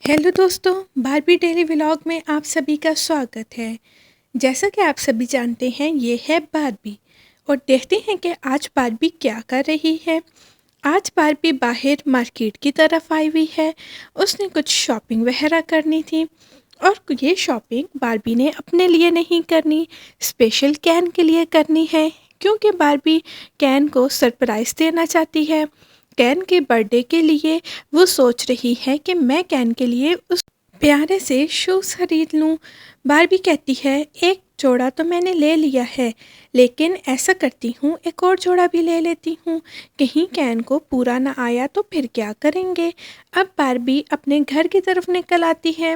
Hello दोस्तों, Barbie daily vlog में आप सभी का स्वागत है। जैसा कि आप सभी जानते हैं, ये है बारबी और देखते हैं कि आज बारबी क्या कर रही है। आज बारबी बाहर मार्केट की तरफ आई हुई है। उसने कुछ शॉपिंग वगैरह करनी थी और ये शॉपिंग बारबी ने अपने लिए नहीं करनी, स्पेशल कैन के लिए करनी है, क्योंकि बारबी कैन को सरप्राइज़ देना चाहती है। कैन के बर्थडे के लिए वो सोच रही है कि मैं कैन के लिए उस प्यारे से शूज़ खरीद लूँ। बारबी कहती है, एक जोड़ा तो मैंने ले लिया है, लेकिन ऐसा करती हूँ एक और जोड़ा भी ले लेती हूँ, कहीं कैन को पूरा ना आया तो फिर क्या करेंगे। अब बारबी अपने घर की तरफ निकल आती है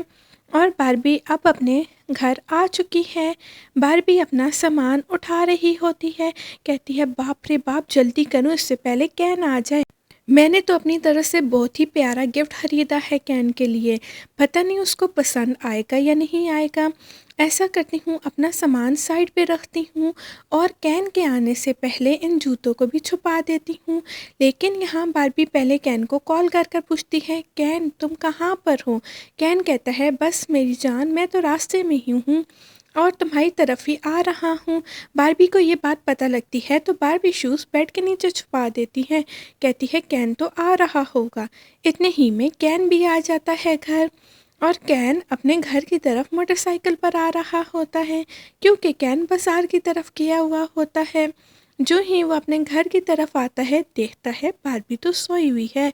और बारबी अब अपने घर आ चुकी है। बारबी अपना सामान उठा रही होती है, कहती है बाप रे बाप, जल्दी करूँ इससे पहले कैन आ जाए। मैंने तो अपनी तरफ से बहुत ही प्यारा गिफ्ट ख़रीदा है कैन के लिए, पता नहीं उसको पसंद आएगा या नहीं आएगा। ऐसा करती हूँ, अपना सामान साइड पे रखती हूँ और कैन के आने से पहले इन जूतों को भी छुपा देती हूँ। लेकिन यहाँ बारबी पहले कैन को कॉल कर कर पूछती है, कैन तुम कहाँ पर हो। कैन कहता है, बस मेरी जान, मैं तो रास्ते में ही हूँ और तुम्हारी तरफ ही आ रहा हूँ। बारबी को ये बात पता लगती है तो बारबी शूज़ बेड के नीचे छुपा देती है। कहती है कैन तो आ रहा होगा। इतने ही में कैन भी आ जाता है घर और कैन अपने घर की तरफ मोटरसाइकिल पर आ रहा होता है, क्योंकि कैन बाजार की तरफ गया हुआ होता है। जो ही वो अपने घर की तरफ आता है, देखता है बारबी तो सोई हुई है,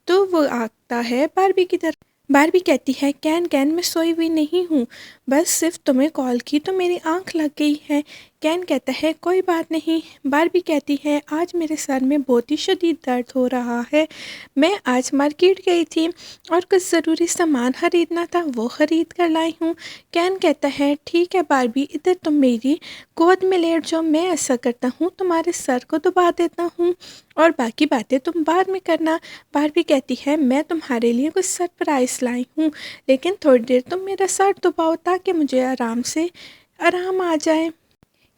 तो वो आता है बारबी की तरफ। बारबी कहती है, कैन कैन मैं सोई हुई नहीं हूँ, बस सिर्फ तुम्हें कॉल की तो मेरी आंख लग गई है। कैन कहता है, कोई बात नहीं। बारबी कहती है, आज मेरे सर में बहुत ही शदीद दर्द हो रहा है, मैं आज मार्केट गई थी और कुछ ज़रूरी सामान ख़रीदना था, वो ख़रीद कर लाई हूँ। कैन कहता है, ठीक है बारबी, इधर तुम मेरी गोद में लेट जाओ, मैं ऐसा करता हूँ तुम्हारे सर को दबा देता हूँ और बाकी बातें तुम बाद में करना। बारबी कहती है, मैं तुम्हारे लिए कुछ सरप्राइज़ लाई हूँ, लेकिन थोड़ी देर तुम मेरा सर दबाओ ताकि मुझे आराम आ जाए।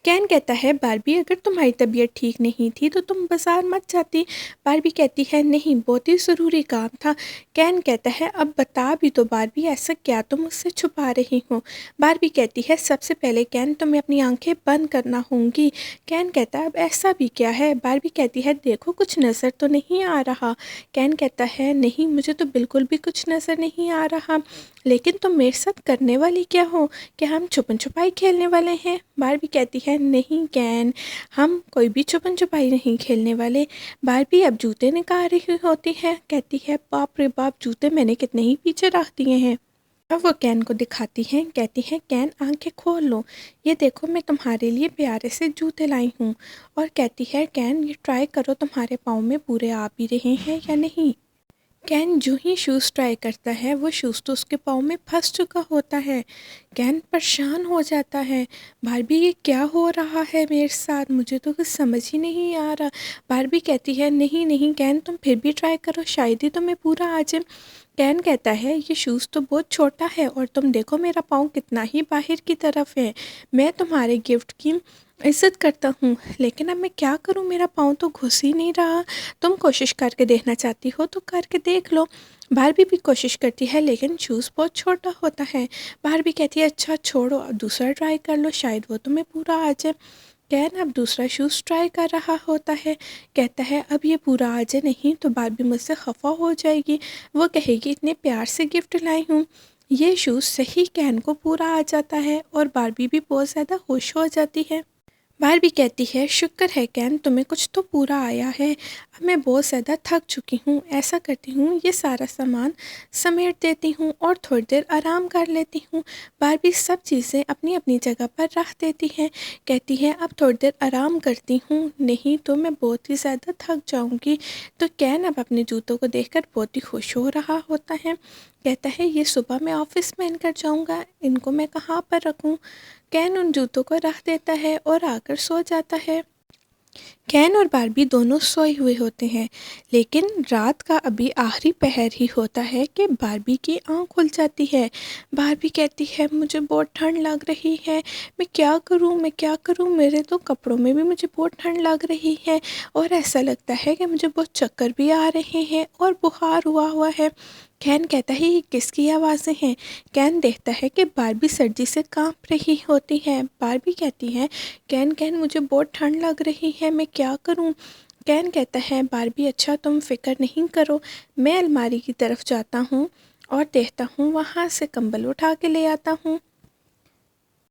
कैन कहता है, बारबी अगर तुम्हारी तबीयत ठीक नहीं थी तो तुम बाज़ार मत जाती। बारबी कहती है, नहीं, बहुत ही ज़रूरी काम था। कैन कहता है, अब बता भी तो बारबी, ऐसा क्या तुम मुझसे छुपा रही हो। बारबी कहती है, सबसे पहले कैन तुम्हें अपनी आंखें बंद करना होंगी। कैन कहता है, अब ऐसा भी क्या है। बारबी कहती है, देखो कुछ नज़र तो नहीं आ रहा। कैन कहता है, नहीं, मुझे तो बिल्कुल भी कुछ नज़र नहीं आ रहा, लेकिन तुम मेरे साथ करने वाली क्या हो, क्या हम छुपन छुपाई खेलने वाले हैं। बारबी कहती है, नहीं कैन, हम कोई भी छुपन छुपाई नहीं खेलने वाले। बारबी अब जूते निकाल रही होती है, कहती है, बाप रे बाप, जूते मैंने कितने ही पीछे रख दिए हैं। अब वो कैन को दिखाती हैं, कहती है, कैन आंखें खोल लो, ये देखो मैं तुम्हारे लिए प्यारे से जूते लाई हूँ। और कहती है, कैन ये ट्राई करो तुम्हारे पाँव में पूरे आ भी रहे हैं या नहीं। कैन जो ही शूज़ ट्राई करता है, वो शूज़ तो उसके पाँव में फंस चुका होता है। कैन परेशान हो जाता है, बारबी ये क्या हो रहा है मेरे साथ, मुझे तो कुछ समझ ही नहीं आ रहा। बारबी कहती है, नहीं नहीं कैन, तुम फिर भी ट्राई करो, शायद ही तुम्हें पूरा आ जाए। कैन कहता है, ये शूज़ तो बहुत छोटा है और तुम देखो मेरा पाँव कितना ही बाहर की तरफ है। मैं तुम्हारे गिफ्ट की इज़्ज़त करता हूँ, लेकिन अब मैं क्या करूँ, मेरा पाँव तो घुस ही नहीं रहा। तुम कोशिश करके देखना चाहती हो तो करके देख लो। बारबी भी कोशिश करती है, लेकिन शूज़ बहुत छोटा होता है। बारबी कहती है, अच्छा छोड़ो, अब दूसरा ट्राई कर लो, शायद वो तुम्हें पूरा आ जाए। कैन अब दूसरा शूज़ ट्राई कर रहा होता है, कहता है, अब ये पूरा आ जाए, नहीं तो बारबी मुझसे खफा हो जाएगी, वो कहेगी इतने प्यार से गिफ्ट लाई हूँ। ये शूज़ सही कैन को पूरा आ जाता है और बारबी भी बहुत ज़्यादा खुश हो जाती है। बारबी कहती है, शुक्र है कैन, तुम्हें कुछ तो पूरा आया है, अब मैं बहुत ज़्यादा थक चुकी हूँ। ऐसा करती हूँ, ये सारा सामान समेट देती हूँ और थोड़ी देर आराम कर लेती हूँ। बारबी सब चीज़ें अपनी अपनी जगह पर रख देती है, कहती है, अब थोड़ी देर आराम करती हूँ, नहीं तो मैं बहुत ही ज़्यादा थक जाऊँगी। तो कैन अब अपने जूतों को देखकर बहुत ही खुश हो रहा होता है, कहता है, ये सुबह मैं ऑफिस पहन कर जाऊँगा, इनको मैं कहाँ पर रखूँ। कैन उन जूतों को रख देता है और आकर सो जाता है। कैन और बारबी दोनों सोए हुए होते हैं, लेकिन रात का अभी आखिरी पहर ही होता है कि बारबी की आँख खुल जाती है। बारबी कहती है, मुझे बहुत ठंड लग रही है, मैं क्या करूँ, मैं क्या करूँ, मेरे तो कपड़ों में भी मुझे बहुत ठंड लग रही है और ऐसा लगता है कि मुझे बहुत चक्कर भी आ रहे हैं और बुखार हुआ हुआ है। کین کہتا ہے یہ کس کی آوازیں ہیں؟ کین دیکھتا ہے کہ باربی سردی سے کانپ رہی ہوتی ہے۔ باربی کہتی ہے کین مجھے بہت ٹھنڈ لگ رہی ہے، میں کیا کروں؟ کین کہتا ہے باربی اچھا تم فکر نہیں کرو، میں الماری کی طرف جاتا ہوں اور دیکھتا ہوں وہاں سے کمبل اٹھا کے لے آتا ہوں۔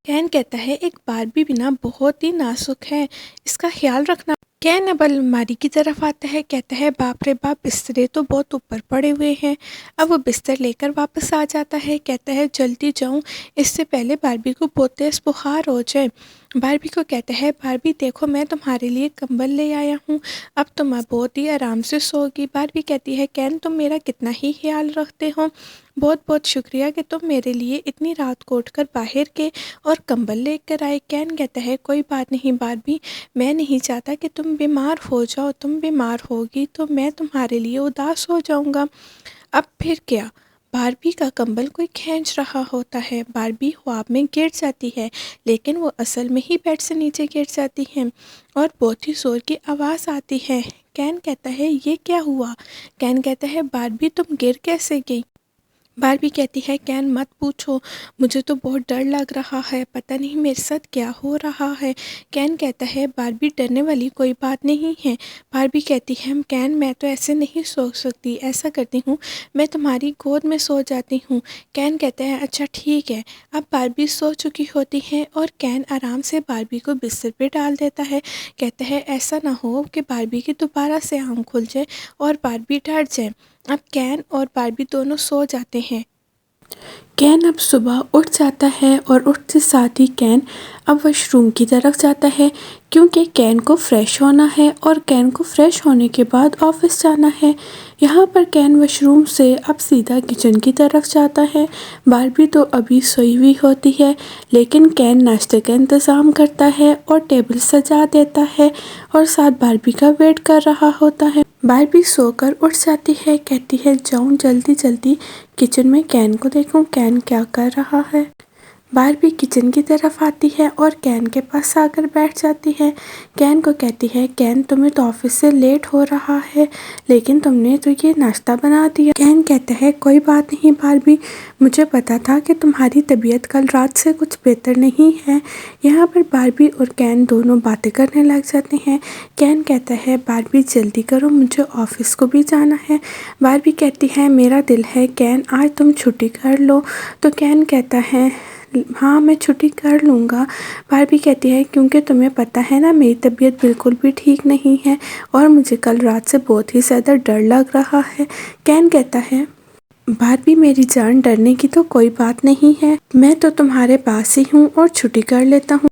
کین کہتا ہے ایک باربی بنا بہت ہی نازک ہے، اس کا خیال رکھنا۔ کین اب الماری کی طرف آتا ہے، کہتا ہے باپ رے باپ بسترے تو بہت اوپر پڑے ہوئے ہیں۔ اب وہ بستر لے کر واپس آ جاتا ہے، کہتا ہے جلدی جاؤں اس سے پہلے باربی کو بہت تیز بخار ہو جائے۔ باربی کو کہتا ہے باربی دیکھو میں تمہارے لیے کمبل لے آیا ہوں، اب تم بہت ہی آرام سے سو گی۔ باربی کہتی ہے کین تم میرا کتنا ہی خیال رکھتے ہو، بہت بہت شکریہ کہ تم میرے لیے اتنی رات کو اٹھ کر باہر کے اور کمبل لے کر آئے۔ کین کہتا ہے کوئی بات نہیں باربی، میں نہیں چاہتا کہ تم بیمار ہو جاؤ، تم بیمار ہوگی تو میں تمہارے لیے اداس ہو جاؤں گا۔ اب پھر کیا؟ باربی کا کمبل کوئی کھینچ رہا ہوتا ہے، باربی خواب میں گر جاتی ہے لیکن وہ اصل میں ہی بیڈ سے نیچے گر جاتی ہے اور بہت ہی زور کی آواز آتی ہے۔ کین کہتا ہے یہ کیا ہوا؟ کین کہتا ہے باربی تم گر کیسے گئی؟ باربی کہتی ہے کین مت پوچھو، مجھے تو بہت ڈر لگ رہا ہے، پتہ نہیں میرے ساتھ کیا ہو رہا ہے۔ کین کہتا ہے باربی ڈرنے والی کوئی بات نہیں ہے۔ باربی کہتی ہے کین میں تو ایسے نہیں سو سکتی، ایسا کرتی ہوں میں تمہاری گود میں سو جاتی ہوں۔ کین کہتا ہے اچھا ٹھیک ہے۔ اب باربی سو چکی ہوتی ہے اور کین آرام سے باربی کو بستر پہ ڈال دیتا ہے، کہتا ہے ایسا نہ ہو کہ باربی کی دوبارہ سے آنکھ کھل جائے اور باربی ڈر جائے۔ اب کین اور باربی دونوں سو جاتے ہیں۔ کین اب صبح اٹھ جاتا ہے اور اٹھتے ساتھ ہی کین اب واش روم کی طرف جاتا ہے کیونکہ کین کو فریش ہونا ہے اور کین کو فریش ہونے کے بعد آفس جانا ہے۔ یہاں پر کین واش روم سے اب سیدھا کچن کی طرف جاتا ہے۔ باربی تو ابھی سوئی ہوئی ہوتی ہے لیکن کین ناشتے کا انتظام کرتا ہے اور ٹیبل سجا دیتا ہے اور ساتھ باربی کا ویٹ کر رہا ہوتا ہے۔ باربی سو کر اٹھ جاتی ہے، کہتی ہے جاؤں جلدی جلدی کچن میں کین کو دیکھوں کین کیا کر رہا ہے۔ باربی کچن کی طرف آتی ہے اور کین کے پاس آ کر بیٹھ جاتی ہے۔ کین کو کہتی ہے کین تمہیں تو آفس سے لیٹ ہو رہا ہے لیکن تم نے تو یہ ناشتہ بنا دیا۔ کین کہتا ہے کوئی بات نہیں باربی، مجھے پتا تھا کہ تمہاری طبیعت کل رات سے کچھ بہتر نہیں ہے۔ یہاں پر باربی اور کین دونوں باتیں کرنے لگ جاتے ہیں۔ کین کہتا ہے باربی جلدی کرو مجھے آفس کو بھی جانا ہے۔ باربی کہتی ہے میرا دل ہے کین آج تم چھٹی کر لو، تو کین کہتا ہے ہاں میں چھٹی کر لوں گا۔ باربی کہتی ہے کیونکہ تمہیں پتہ ہے نا میری طبیعت بالکل بھی ٹھیک نہیں ہے اور مجھے کل رات سے بہت ہی زیادہ ڈر لگ رہا ہے۔ کین کہتا ہے باربی میری جان ڈرنے کی تو کوئی بات نہیں ہے، میں تو تمہارے پاس ہی ہوں اور چھٹی کر لیتا ہوں۔